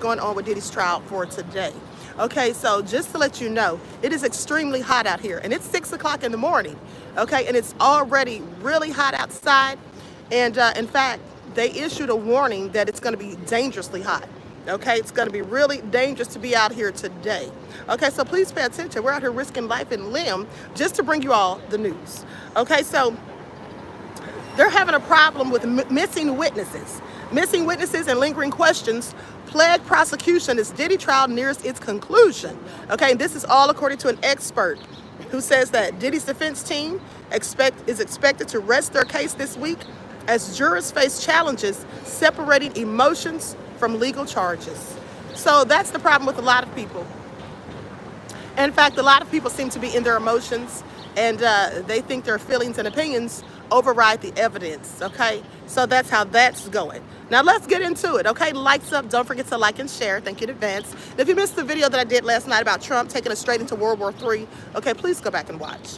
going on with Diddy's trial for today. Okay, so just to let you know, it is extremely hot out here, and it's 6 o'clock in the morning. Okay, and it's already really hot outside. And in fact, they issued a warning that it's going to be dangerously hot. Okay, it's going to be really dangerous to be out here today. Okay, so please pay attention. We're out here risking life and limb just to bring you all the news. Okay, so they're having a problem with missing witnesses. Missing witnesses and lingering questions plague prosecution as Diddy trial nears its conclusion. Okay, and this is all according to an expert who says that Diddy's defense team is expected to rest their case this week as jurors face challenges separating emotions from legal charges. So that's the problem with a lot of people. In fact, a lot of people seem to be in their emotions, and they think their feelings and opinions override the evidence. Okay, so that's how that's going. Now let's get into it. Okay, lights up. Don't forget to like and share. Thank you in advance. And if you missed the video that I did last night about Trump taking us straight into World War III, okay, please go back and watch.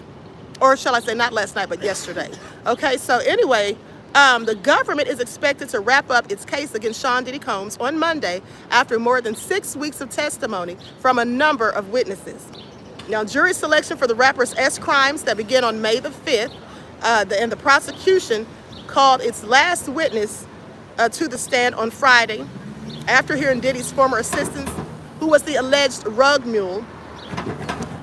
Or shall I say not last night, but yesterday. Okay, so anyway, the government is expected to wrap up its case against Sean Diddy Combs on Monday after more than 6 weeks of testimony from a number of witnesses. Now, jury selection for the rapper's S crimes that began on May the 5th, and the prosecution called its last witness to the stand on Friday after hearing Diddy's former assistant, who was the alleged rug mule,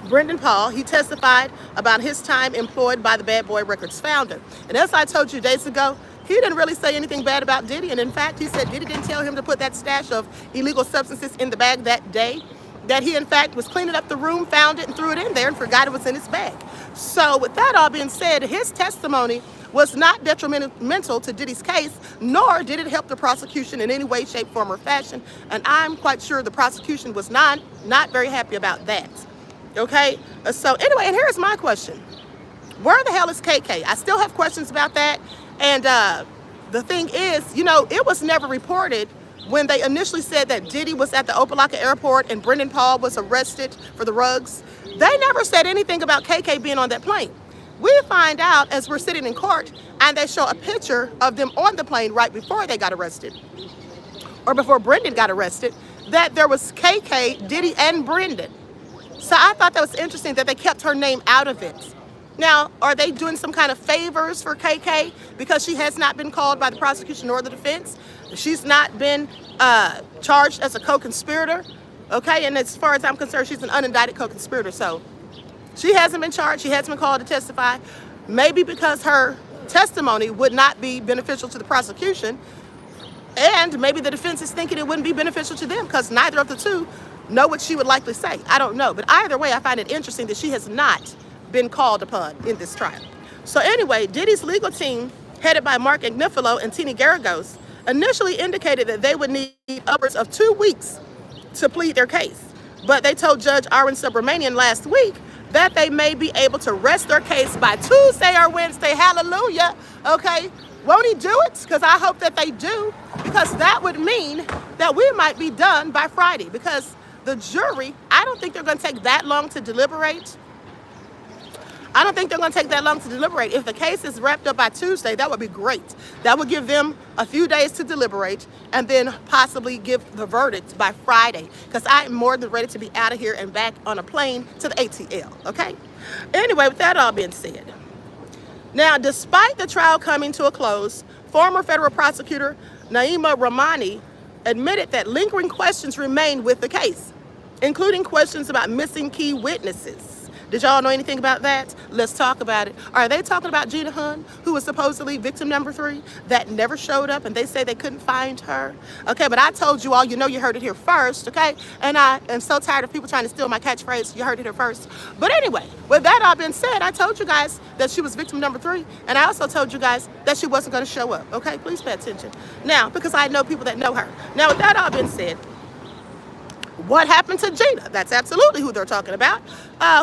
Brendan Paul. He testified about his time employed by the Bad Boy Records founder. And as I told you days ago, he didn't really say anything bad about Diddy. And in fact, he said Diddy didn't tell him to put that stash of illegal substances in the bag that day. That he, in fact, was cleaning up the room, found it, and threw it in there and forgot it was in his bag. So with that all being said, his testimony was not detrimental to Diddy's case, nor did it help the prosecution in any way, shape, form, or fashion. And I'm quite sure the prosecution was not very happy about that. Okay? So anyway, and here's my question. Where the hell is KK? I still have questions about that. And the thing is, you know, it was never reported when they initially said that Diddy was at the Opa-locka airport and Brendan Paul was arrested for the rugs. They never said anything about KK being on that plane. We find out as we're sitting in court and they show a picture of them on the plane right before they got arrested, or before Brendan got arrested, that there was KK, Diddy, and Brendan. So I thought that was interesting that they kept her name out of it. Now, are they doing some kind of favors for KK because she has not been called by the prosecution or the defense? She's not been charged as a co-conspirator, okay? And as far as I'm concerned, she's an unindicted co-conspirator. So she hasn't been charged. She hasn't been called to testify. Maybe because her testimony would not be beneficial to the prosecution, and maybe the defense is thinking it wouldn't be beneficial to them because neither of the two know what she would likely say. I don't know. But either way, I find it interesting that she has not been called upon in this trial. So anyway, Diddy's legal team, headed by Mark Agnifilo and Tini Garagos, initially indicated that they would need upwards of 2 weeks to plead their case. But they told Judge Aaron Subramanian last week that they may be able to rest their case by Tuesday or Wednesday. Hallelujah. Okay. Won't he do it? Because I hope that they do, because that would mean that we might be done by Friday, because the jury, I don't think they're going to take that long to deliberate. I don't think they're going to take that long to deliberate. If the case is wrapped up by Tuesday, that would be great. That would give them a few days to deliberate and then possibly give the verdict by Friday, because I am more than ready to be out of here and back on a plane to the ATL, okay? Anyway, with that all being said, now, despite the trial coming to a close, former federal prosecutor Naima Rahmani admitted that lingering questions remain with the case, including questions about missing key witnesses. Did y'all know anything about that? Let's talk about it. Are they talking about Gina Hunn, who was supposedly victim number 3, that never showed up, and they say they couldn't find her? Okay, but I told you all, you know, you heard it here first, okay? And I am so tired of people trying to steal my catchphrase. You heard it here first. But anyway, with that all being said, I told you guys that she was victim number 3, and I also told you guys that she wasn't going to show up, okay? Please pay attention. Now, because I know people that know her. Now, with that all being said, what happened to Gina? That's absolutely who they're talking about,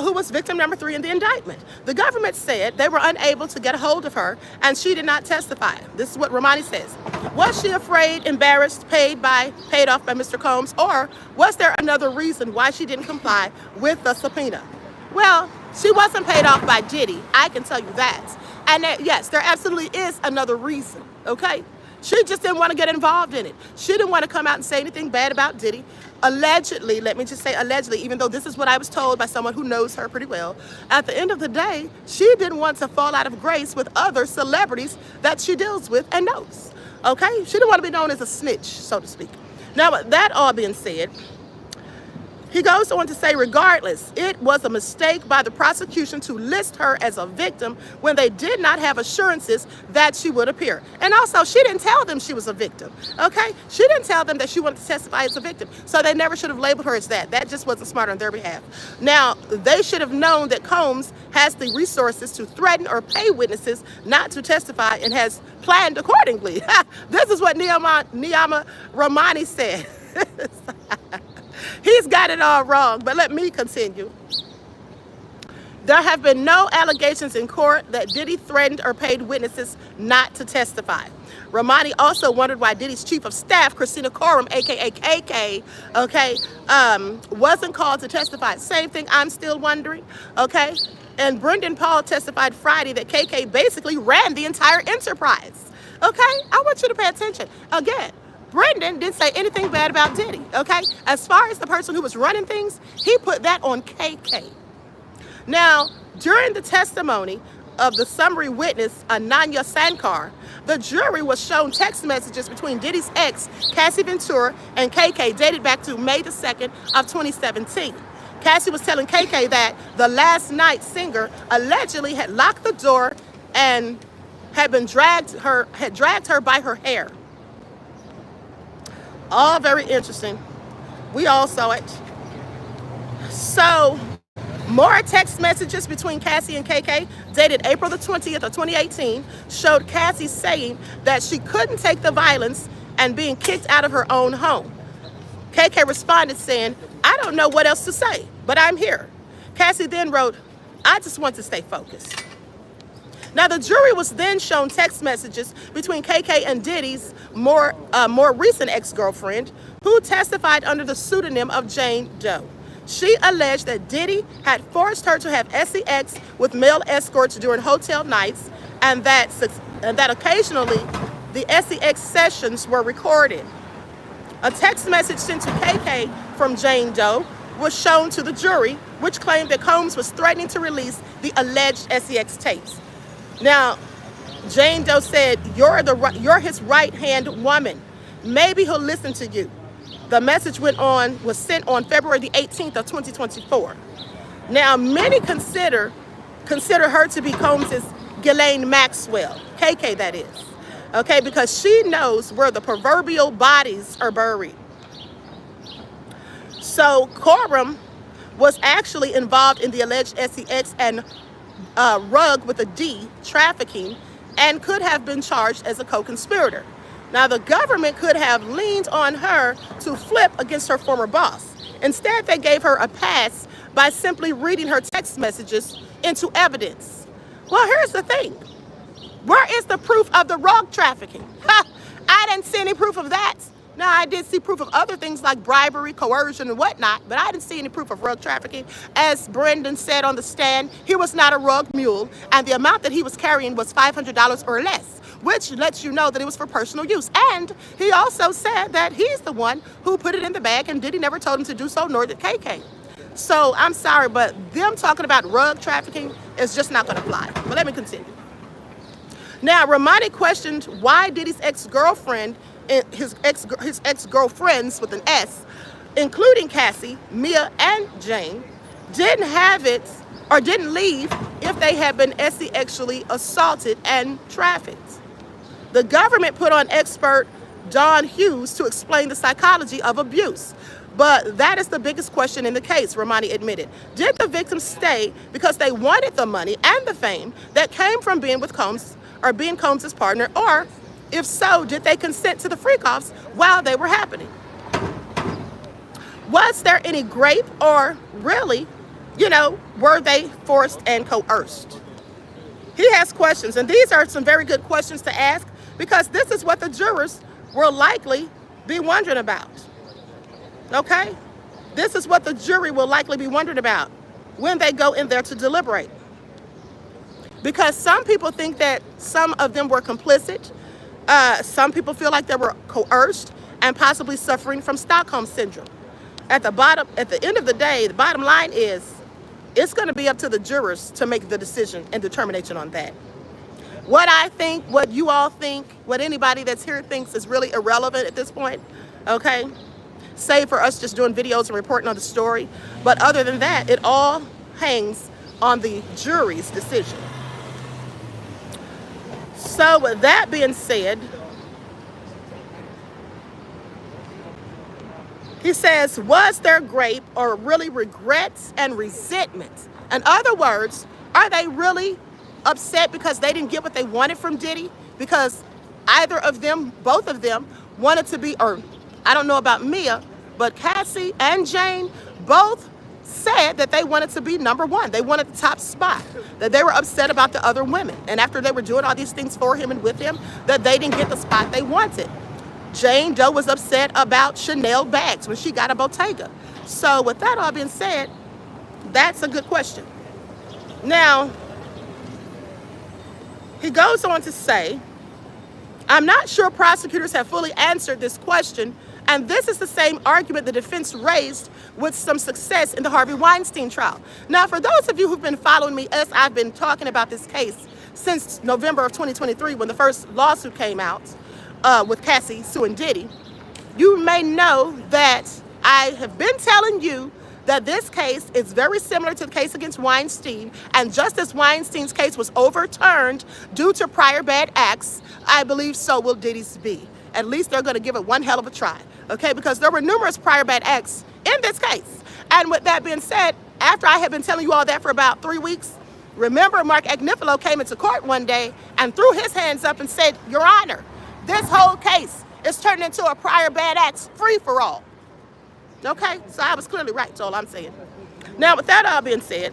who was victim number 3 in the indictment. The government said they were unable to get a hold of her, and she did not testify. This is what Rahmani says. Was she afraid, embarrassed, paid off by Mr. Combs, or was there another reason why she didn't comply with the subpoena? Well, she wasn't paid off by Diddy. I can tell you that. And yes, there absolutely is another reason, okay? She just didn't want to get involved in it. She didn't want to come out and say anything bad about Diddy. Allegedly, let me just say allegedly, even though this is what I was told by someone who knows her pretty well, at the end of the day, she didn't want to fall out of grace with other celebrities that she deals with and knows. Okay? She didn't want to be known as a snitch, so to speak. Now, with that all being said, he goes on to say, regardless, it was a mistake by the prosecution to list her as a victim when they did not have assurances that she would appear. And also, she didn't tell them she was a victim, okay? She didn't tell them that she wanted to testify as a victim, so they never should have labeled her as that. That just wasn't smart on their behalf. Now, they should have known that Combs has the resources to threaten or pay witnesses not to testify and has planned accordingly. This is what Niyama Ramani said. He's got it all wrong, but let me continue. There have been no allegations in court that Diddy threatened or paid witnesses not to testify. Ramani also wondered why Diddy's chief of staff, Christina Coram, aka KK, okay, wasn't called to testify. Same thing I'm still wondering, okay? And Brendan Paul testified Friday that KK basically ran the entire enterprise, okay? I want you to pay attention. Again, Brendan didn't say anything bad about Diddy, okay? As far as the person who was running things, he put that on KK. Now, during the testimony of the summary witness, Ananya Sankar, the jury was shown text messages between Diddy's ex, Cassie Ventura, and KK dated back to May the 2nd of 2017. Cassie was telling KK that the Last Night singer allegedly had locked the door and had dragged her by her hair. All very interesting. We all saw it. So, more text messages between Cassie and KK, dated April the 20th of 2018, showed Cassie saying that she couldn't take the violence and being kicked out of her own home. KK responded saying, I don't know what else to say, but I'm here. Cassie then wrote, I just want to stay focused. Now, the jury was then shown text messages between KK and Diddy's more recent ex-girlfriend, who testified under the pseudonym of Jane Doe. She alleged that Diddy had forced her to have sex with male escorts during hotel nights, and that occasionally the sex sessions were recorded. A text message sent to KK from Jane Doe was shown to the jury, which claimed that Combs was threatening to release the alleged sex tapes. Now, Jane Doe said, you're his right-hand woman. Maybe he'll listen to you. The message was sent on February the 18th of 2024. Now, many consider her to be Combs' Ghislaine Maxwell, KK that is, okay, because she knows where the proverbial bodies are buried. So, Coram was actually involved in the alleged sex and rug with a D, trafficking, and could have been charged as a co-conspirator. Now, the government could have leaned on her to flip against her former boss. Instead, they gave her a pass by simply reading her text messages into evidence. Well, here's the thing. Where is the proof of the rug trafficking? I didn't see any proof of that. Now, I did see proof of other things like bribery, coercion, and whatnot, but I didn't see any proof of rug trafficking. As Brendan said on the stand, he was not a rug mule, and the amount that he was carrying was $500 or less, which lets you know that it was for personal use. And he also said that he's the one who put it in the bag, and Diddy never told him to do so, nor did KK. So, I'm sorry, but them talking about rug trafficking is just not going to fly. But let me continue. Now, Ramani questioned why Diddy's ex-girlfriend his ex-girlfriends with an S, including Cassie, Mia, and Jane, didn't have it or didn't leave if they had been sexually assaulted and trafficked. The government put on expert Don Hughes to explain the psychology of abuse. But that is the biggest question in the case, Ramani admitted. Did the victims stay because they wanted the money and the fame that came from being with Combs or being Combs' partner, or if so, did they consent to the freak-offs while they were happening? Was there any grape, or really, were they forced and coerced? He has questions, and these are some very good questions to ask, because this is what the jurors will likely be wondering about. Okay? This is what the jury will likely be wondering about when they go in there to deliberate. Because some people think that some of them were complicit, Some people feel like they were coerced and possibly suffering from Stockholm syndrome. At the end of the day, the bottom line is it's going to be up to the jurors to make the decision and determination on that. What I think, what you all think, what anybody that's here thinks is really irrelevant at this point, okay? Save for us just doing videos and reporting on the story. But other than that, it all hangs on the jury's decision. So with that being said, he says, was there gripe or really regrets and resentment? In other words, are they really upset because they didn't get what they wanted from Diddy? Because either of them, both of them, wanted to be, or I don't know about Mia, but Cassie and Jane both said that they wanted to be number one. They wanted the top spot, that they were upset about the other women. And after they were doing all these things for him and with him, that they didn't get the spot they wanted. Jane Doe was upset about Chanel bags when she got a Bottega. So with that all being said, that's a good question. Now, he goes on to say, I'm not sure prosecutors have fully answered this question, and this is the same argument the defense raised with some success in the Harvey Weinstein trial. Now, for those of you who've been following me as I've been talking about this case since November of 2023, when the first lawsuit came out with Cassie suing Diddy, you may know that I have been telling you that this case is very similar to the case against Weinstein, and just as Weinstein's case was overturned due to prior bad acts, I believe so will Diddy's be. At least they're going to give it one hell of a try, okay? Because there were numerous prior bad acts in this case. And with that being said, after I had been telling you all that for about 3 weeks, remember Mark Agnifilo came into court one day and threw his hands up and said, Your Honor, this whole case is turning into a prior bad acts free-for-all. Okay, so I was clearly right, that's all I'm saying. Now, with that all being said,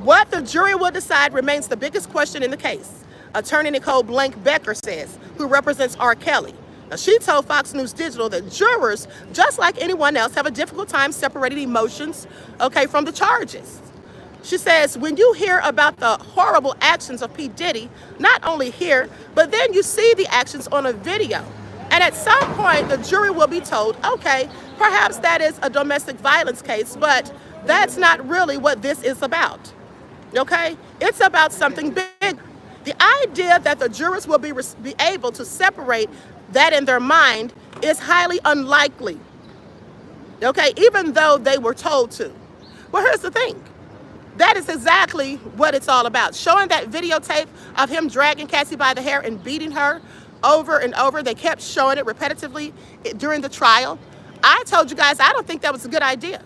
what the jury will decide remains the biggest question in the case. Attorney Nicole Blank Becker says, who represents R. Kelly. Now, she told Fox News Digital that jurors, just like anyone else, have a difficult time separating emotions, okay, from the charges. She says, when you hear about the horrible actions of P. Diddy, not only hear, but then you see the actions on a video. And at some point, the jury will be told, okay, perhaps that is a domestic violence case, but that's not really what this is about, okay? It's about something big. The idea that the jurors will be able to separate that in their mind is highly unlikely, okay, even though they were told to. Well, here's the thing. That is exactly what it's all about. Showing that videotape of him dragging Cassie by the hair and beating her over and over. They kept showing it repetitively during the trial. I told you guys I don't think that was a good idea.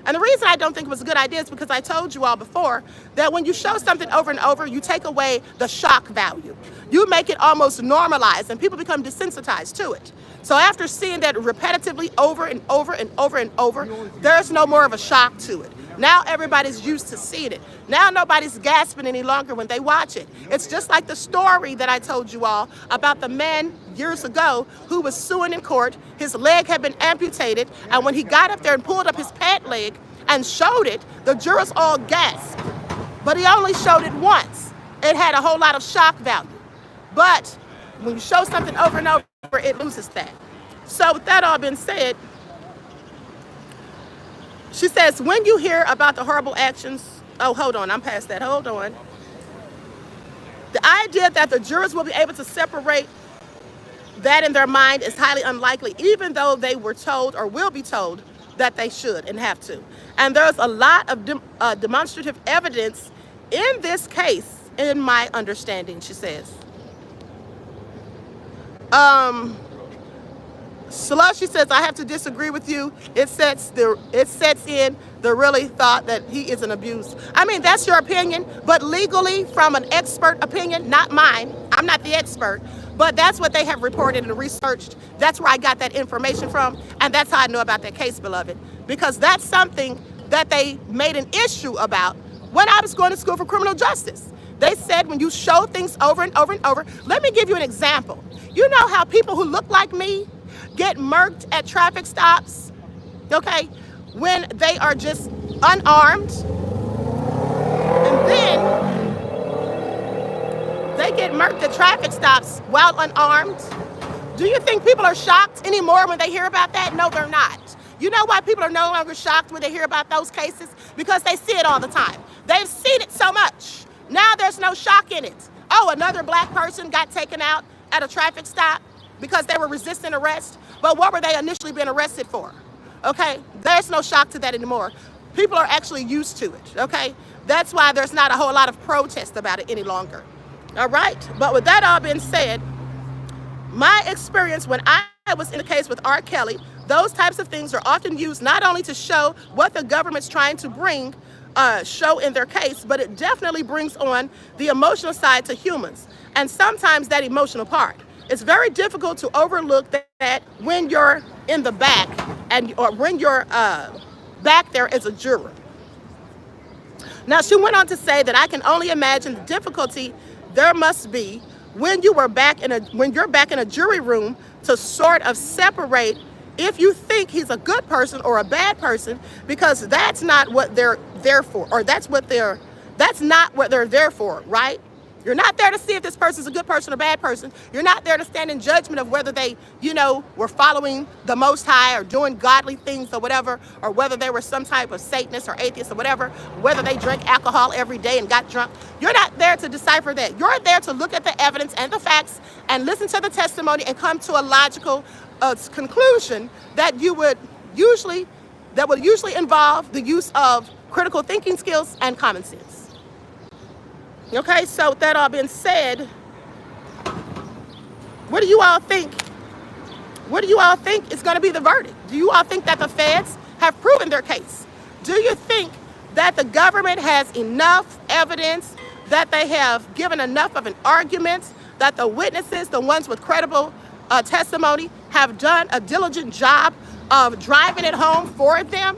And the reason I don't think it was a good idea is because I told you all before that when you show something over and over, you take away the shock value. You make it almost normalized and people become desensitized to it. So after seeing that repetitively over and over and over and over, there's no more of a shock to it. Now everybody's used to seeing it. Now nobody's gasping any longer when they watch it. It's just like the story that I told you all about the man years ago who was suing in court. His leg had been amputated, and when he got up there and pulled up his pant leg and showed it, the jurors all gasped. But he only showed it once. It had a whole lot of shock value. But when you show something over and over, it loses that. So with that all being said, she says, when you hear about the horrible actions, oh, hold on, I'm past that, hold on. The idea that the jurors will be able to separate that in their mind is highly unlikely, even though they were told or will be told that they should and have to. And there's a lot of demonstrative evidence in this case, in my understanding, she says. She says, I have to disagree with you. It sets in the really thought that he isn't abused. I mean, that's your opinion, but legally, from an expert opinion, not mine, I'm not the expert, but that's what they have reported and researched. That's where I got that information from, and that's how I know about that case, beloved, because that's something that they made an issue about when I was going to school for criminal justice. They said when you show things over and over and over, let me give you an example. You know how people who look like me get murked at traffic stops, okay, when they are just unarmed, and then they get murked at traffic stops while unarmed. Do you think people are shocked anymore when they hear about that? No, they're not. You know why people are no longer shocked when they hear about those cases? Because they see it all the time. They've seen it so much. Now there's no shock in it. Oh, another black person got taken out at a traffic stop because they were resisting arrest. But what were they initially being arrested for? Okay, there's no shock to that anymore. People are actually used to it, okay? That's why there's not a whole lot of protest about it any longer. All right, but with that all being said, my experience when I was in a case with R. Kelly, those types of things are often used not only to show what the government's trying to bring, show in their case, but it definitely brings on the emotional side to humans. And sometimes that emotional part. It's very difficult to overlook that when you're in the back or when you're back there as a juror. Now, she went on to say that I can only imagine the difficulty there must be when you're back in a jury room to sort of separate if you think he's a good person or a bad person, because that's not what they're there for, or that's not what they're there for, right? You're not there to see if this person's a good person or a bad person. You're not there to stand in judgment of whether they, were following the Most High or doing godly things or whatever, or whether they were some type of Satanist or atheist or whatever, whether they drank alcohol every day and got drunk. You're not there to decipher that. You're there to look at the evidence and the facts and listen to the testimony and come to a logical conclusion that would usually involve the use of critical thinking skills and common sense. Okay, so with that all being said, what do you all think? What do you all think is going to be the verdict? Do you all think that the feds have proven their case? Do you think that the government has enough evidence, that they have given enough of an argument, that the witnesses, the ones with credible testimony, have done a diligent job of driving it home for them?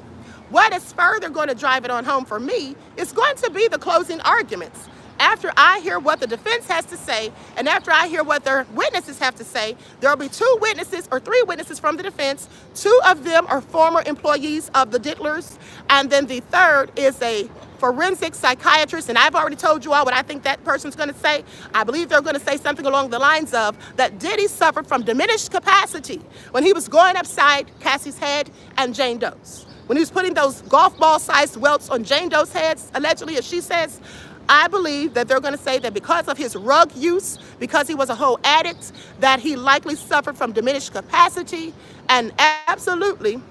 What is further going to drive it on home for me is going to be the closing arguments. After I hear what the defense has to say, and after I hear what their witnesses have to say, there will be 2 witnesses or 3 witnesses from the defense. 2 of them are former employees of the Dittlers, and then the third is a forensic psychiatrist, and I've already told you all what I think that person's going to say. I believe they're going to say something along the lines of that Diddy suffered from diminished capacity when he was going upside Cassie's head and Jane Doe's. When he was putting those golf ball-sized welts on Jane Doe's heads, allegedly, as she says, I believe that they're going to say that because of his rug use, because he was a whole addict, that he likely suffered from diminished capacity and absolutely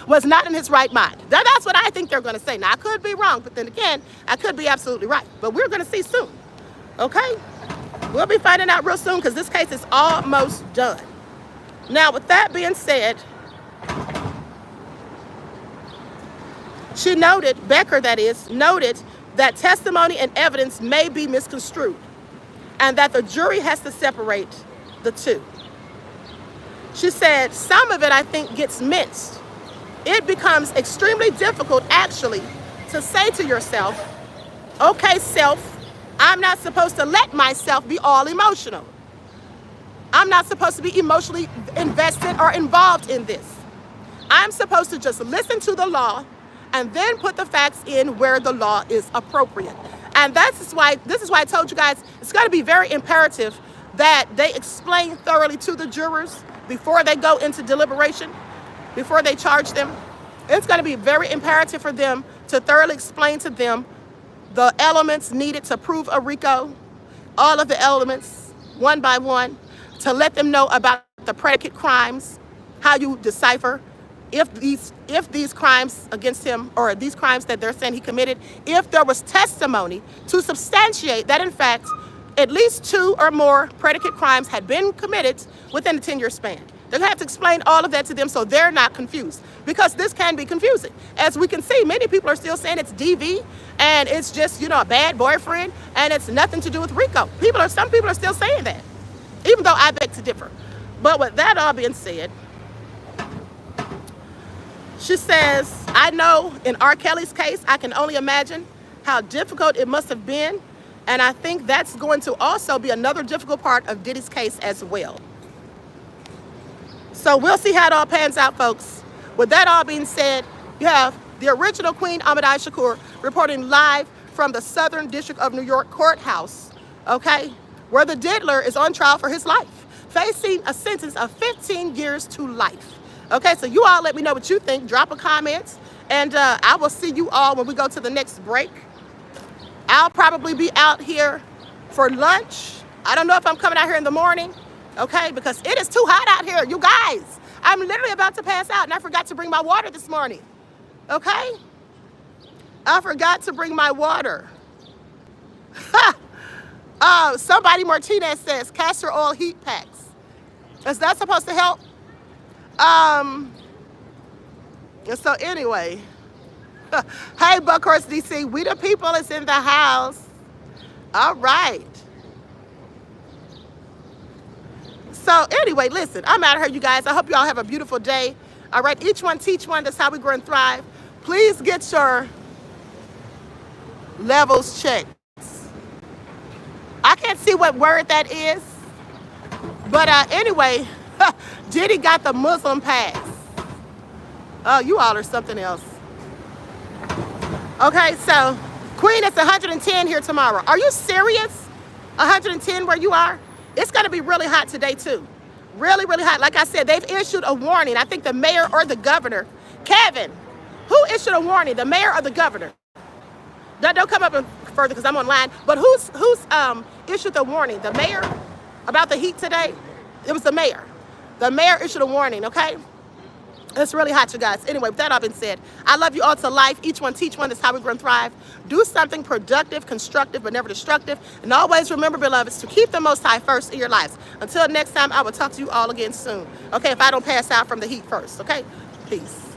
was not in his right mind. That's what I think they're going to say. Now, I could be wrong, but then again, I could be absolutely right. But we're going to see soon, okay? We'll be finding out real soon because this case is almost done. Now, with that being said, she noted, Becker that is, noted that testimony and evidence may be misconstrued and that the jury has to separate the 2. She said some of it, I think, gets minced. It becomes extremely difficult, actually, to say to yourself, okay, self, I'm not supposed to let myself be all emotional. I'm not supposed to be emotionally invested or involved in this. I'm supposed to just listen to the law and then put the facts in where the law is appropriate. And this is why I told you guys it's got to be very imperative that they explain thoroughly to the jurors before they go into deliberation, before they charge them. It's going to be very imperative for them to thoroughly explain to them the elements needed to prove a RICO, all of the elements, one by one, to let them know about the predicate crimes, how you decipher if these crimes against him, or these crimes that they're saying he committed, if there was testimony to substantiate that in fact at least 2 or more predicate crimes had been committed within a 10-year span. They're gonna have to explain all of that to them so they're not confused, because this can be confusing. As we can see, many people are still saying it's DV and it's just, a bad boyfriend and it's nothing to do with RICO. Some people are still saying that, even though I beg to differ. But with that all being said, she says, I know in R. Kelly's case, I can only imagine how difficult it must have been. And I think that's going to also be another difficult part of Diddy's case as well. So we'll see how it all pans out, folks. With that all being said, you have the original Queen Ahmadai Shakur reporting live from the Southern District of New York courthouse okay, where the diddler is on trial for his life, facing a sentence of 15 years to life. Okay, so you all let me know what you think. Drop a comment, and I will see you all when we go to the next break. I'll probably be out here for lunch. I don't know if I'm coming out here in the morning, okay, because it is too hot out here, you guys. I'm literally about to pass out, and I forgot to bring my water this morning, okay? I forgot to bring my water. Somebody, Martinez says, castor oil heat packs. Is that supposed to help? So anyway, hey, Buckhorse DC, we the people is in the house. All right. So anyway, listen, I'm out of here, you guys. I hope you all have a beautiful day. All right, each one teach one. That's how we grow and thrive. Please get your levels checked. I can't see what word that is. But anyway, Diddy got the Muslim pass. Oh, you all are something else. Okay, so Queen, it's 110 here tomorrow. Are you serious? 110 where you are? It's going to be really hot today, too. Really, really hot. Like I said, they've issued a warning. I think the mayor or the governor. Kevin, who issued a warning? The mayor or the governor? Don't come up further because I'm online. But who's issued the warning? The mayor about the heat today? It was the mayor. The mayor issued a warning, okay? It's really hot, you guys. Anyway, with that all being said, I love you all to life. Each one teach one. That's how we grow and thrive. Do something productive, constructive, but never destructive. And always remember, beloveds, to keep the Most High first in your lives. Until next time, I will talk to you all again soon. Okay, if I don't pass out from the heat first, okay? Peace.